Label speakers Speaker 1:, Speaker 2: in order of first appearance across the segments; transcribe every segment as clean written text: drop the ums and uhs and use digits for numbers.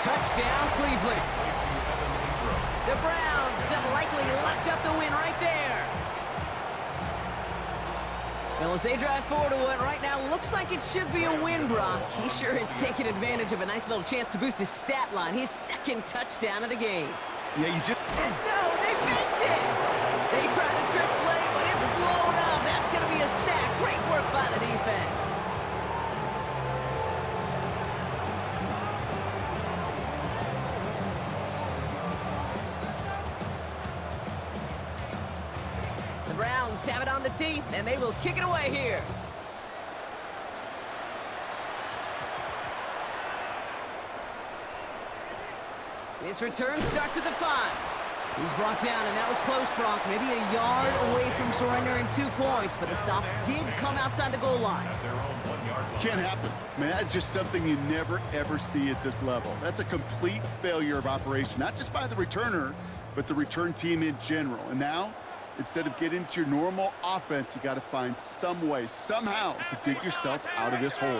Speaker 1: Touchdown, Cleveland. The Browns have likely locked up the win right there. Well, as they drive forward to what right now looks like it should be a win, Brock. He sure is taking advantage of a nice little chance to boost his stat line. His second touchdown of the game.
Speaker 2: Yeah, you just...
Speaker 1: And no, they faked it! They tried a trick play, but it's blown up. That's going to be a sack. Great work by the defense. The Browns have it on the tee, and they will kick it away here. This return starts at the 5. He's brought down, and that was close, Brock. Maybe a yard away from surrendering 2 points, but the stop did come outside the goal line.
Speaker 2: Can't happen. Man, that's just something you never, ever see at this level. That's a complete failure of operation, not just by the returner, but the return team in general. And now, instead of getting into your normal offense, you got to find some way, somehow, to dig yourself out of this hole.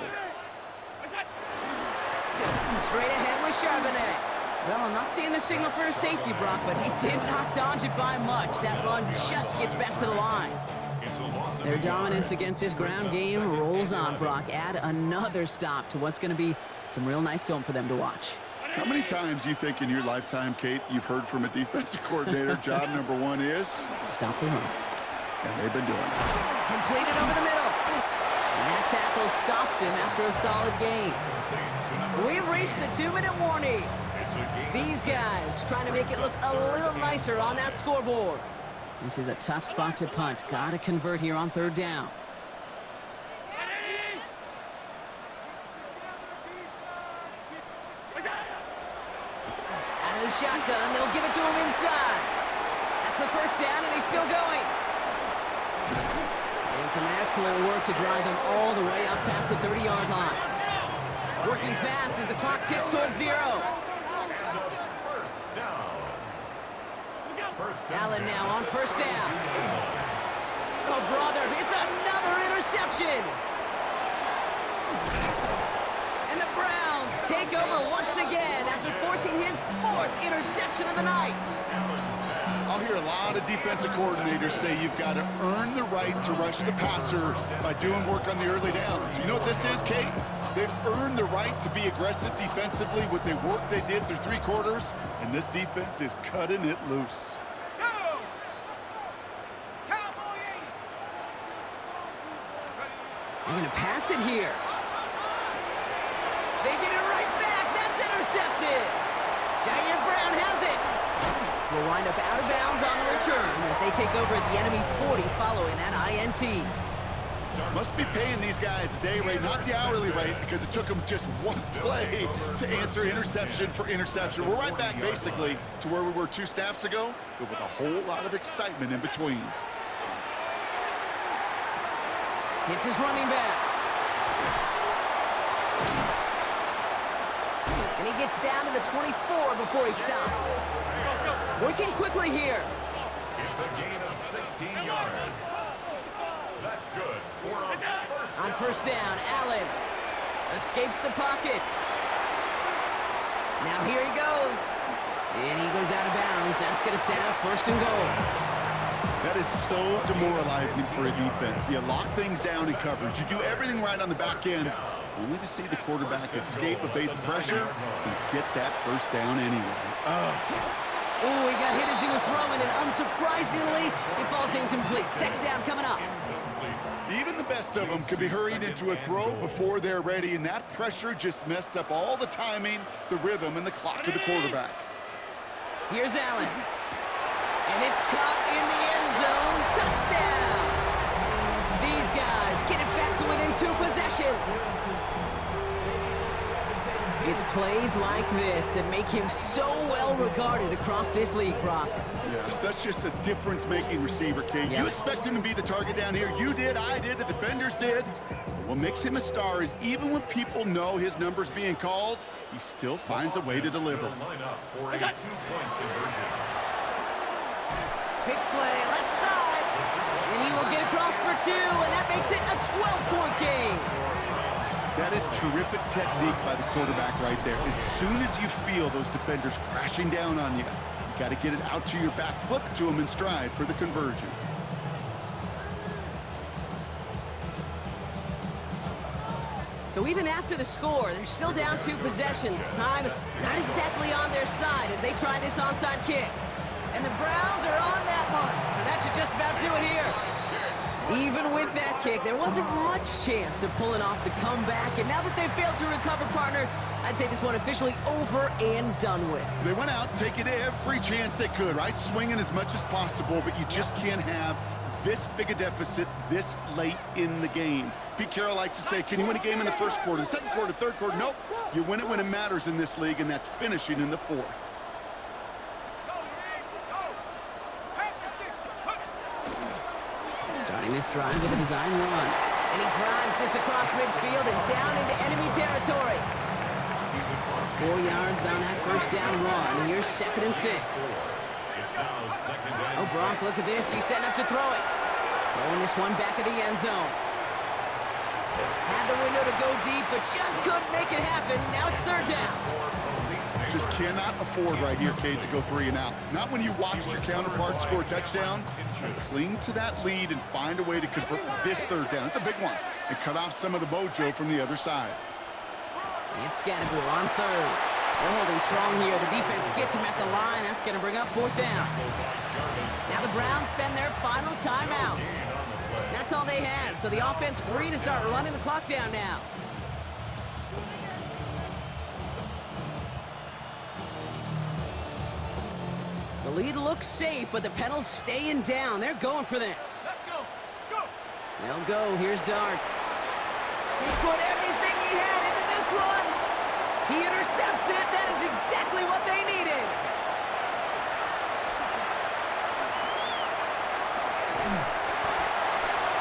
Speaker 1: Straight ahead with Charbonnet. Well, I'm not seeing the signal for a safety, Brock, but he did not dodge it by much. That run just gets back to the line. Their dominance against his ground game rolls on, Brock. Add another stop to what's going to be some real nice film for them to watch.
Speaker 2: How many times do you think in your lifetime, Kate, you've heard from a defensive coordinator, job number 1 is?
Speaker 1: Stop the run.
Speaker 2: And they've been doing it.
Speaker 1: Completed over the middle. And that tackle stops him after a solid gain. We've reached the 2-minute warning. These guys trying to make it look a little nicer on that scoreboard. This is a tough spot to punt. Got to convert here on 3rd down. Out of the shotgun, they'll give it to him inside. That's the 1st down, and he's still going. And some excellent work to drive them all the way up past the 30-yard line. Working fast as the clock ticks towards 0. Allen now on 1st down. Oh, brother, it's another interception. And the Browns take over once again after forcing his 4th interception of the night.
Speaker 2: I'll hear a lot of defensive coordinators say you've got to earn the right to rush the passer by doing work on the early downs. You know what this is, Kate? They've earned the right to be aggressive defensively with the work they did through 3 quarters, and this defense is cutting it loose.
Speaker 1: They're going to pass it here. They get it right back. That's intercepted. Jair Brown has it. Will wind up out of bounds on the return as they take over at the enemy 40 following that INT.
Speaker 2: Must be paying these guys a day rate, not the hourly rate, because it took them just 1 play to answer interception for interception. We're right back, basically, to where we were 2 snaps ago, but with a whole lot of excitement in between.
Speaker 1: It's his running back. And he gets down to the 24 before he stopped. Working quickly here.
Speaker 3: It's a gain of 16 yards. That's good.
Speaker 1: On 1st down, Allen escapes the pocket. Now here he goes. And he goes out of bounds. That's going to set up 1st and goal.
Speaker 2: That is so demoralizing for a defense. You lock things down in coverage. You do everything right on the back end, only to see the quarterback escape, evade the pressure, and get that 1st down anyway.
Speaker 1: Oh, he got hit as he was throwing, and unsurprisingly, it falls incomplete. 2nd down coming up.
Speaker 2: Even the best of them could be hurried into a throw before they're ready, and that pressure just messed up all the timing, the rhythm, and the clock of the quarterback.
Speaker 1: Here's Allen. And it's caught in the end zone. Touchdown! These guys get it back to within 2 possessions. It's plays like this that make him so well regarded across this league, Brock.
Speaker 2: Yeah, such just a difference-making receiver, Kate.
Speaker 1: Yeah.
Speaker 2: You expect him to be the target down here. You did, I did, the defenders did. But what makes him a star is even when people know his number's being called, he still finds a way to deliver.
Speaker 1: Pitch play, left side. And he will get across for 2, and that makes it a 12-point game.
Speaker 2: That is terrific technique by the quarterback right there. As soon as you feel those defenders crashing down on you, you got to get it out to your back, flip it to them in stride for the conversion.
Speaker 1: So even after the score, they're still down 2 possessions. Time not exactly on their side as they try this onside kick. And the Browns are on that one, so that should just about do it here. Even with that kick, there wasn't much chance of pulling off the comeback. And now that they've failed to recover, partner, I'd say this one officially over and done with.
Speaker 2: They went out taking every chance they could, right? Swinging as much as possible, but you just can't have this big a deficit this late in the game. Pete Carroll likes to say, can you win a game in the first quarter, the second quarter, third quarter? Nope. You win it when it matters in this league, and that's finishing in the fourth.
Speaker 1: Starting this drive with a design run. And he drives this across midfield and down into enemy territory. 4 yards on that first down run. Here's 2nd and 6. Oh, Gronk, look at this. He's setting up to throw it. Throwing this one back of the end zone. Had the window to go deep, but just couldn't make it happen. Now it's 3rd down.
Speaker 2: Just cannot afford right here, Cade, to go 3 and out. Not when you watched your counterpart score a touchdown. Cling to that lead and find a way to convert this 3rd down. It's a big one. And cut off some of the mojo from the other side.
Speaker 1: And Scannable on 3rd. They're holding strong here. The defense gets him at the line. That's going to bring up 4th down. Now the Browns spend their final timeout. That's all they had. So the offense free to start running the clock down now. The lead looks safe, but the pedals staying down. They're going for this.
Speaker 4: Let's go. Go.
Speaker 1: They'll go. Here's Darts. He put everything he had into this one. He intercepts it. That is exactly what they needed.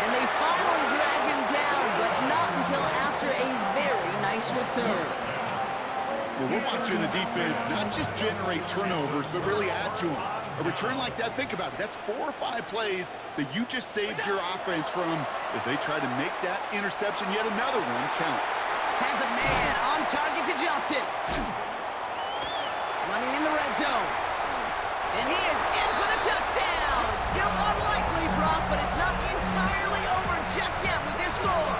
Speaker 1: And they finally drag him down, but not until after a very nice return.
Speaker 2: Well, we're watching the defense not just generate turnovers, but really add to them. A return like that, think about it. That's 4 or 5 plays that you just saved your offense from as they try to make that interception, yet another one, count.
Speaker 1: Has a man on target to Johnson. Running in the red zone. And he is in for the touchdown. Still unlikely, Brock, but it's not entirely over just yet with this score.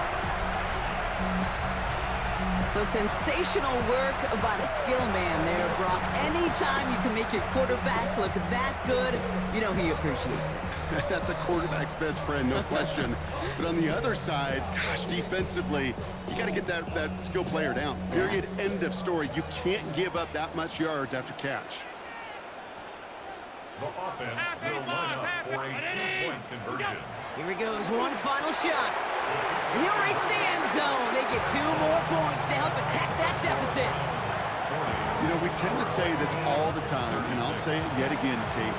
Speaker 1: So sensational work by the skill man there, Brock. Anytime you can make your quarterback look that good, you know he appreciates it.
Speaker 2: That's a quarterback's best friend, no question. But on the other side, gosh, defensively, you got to get that skill player down. Period, end of story. You can't give up that much yards after catch.
Speaker 3: The offense will line up for a 2-point conversion.
Speaker 1: Here he goes, one final shot. And he'll reach the end zone. They get 2 more points to help attack that deficit.
Speaker 2: You know, we tend to say this all the time, and I'll say it yet again, Kate.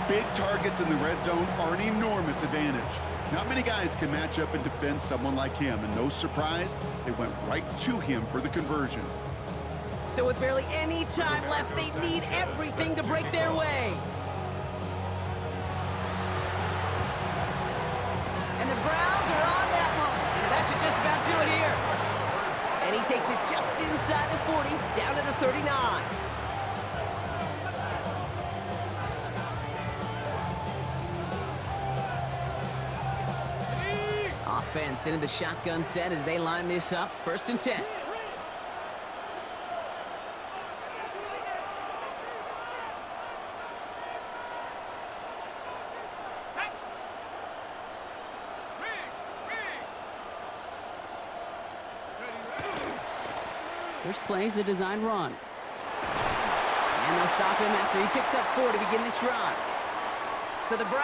Speaker 2: Big targets in the red zone are an enormous advantage. Not many guys can match up and defend someone like him, and no surprise, they went right to him for the conversion.
Speaker 1: So with barely any time left, they need everything to break their way. And the Browns are on that one. So that should just about do it here. And he takes it just inside the 40, down to the 39. Offense into the shotgun set as they line this up. 1st and 10. First play is a design run. And they'll stop him after he picks up 4 to begin this drive. So the Browns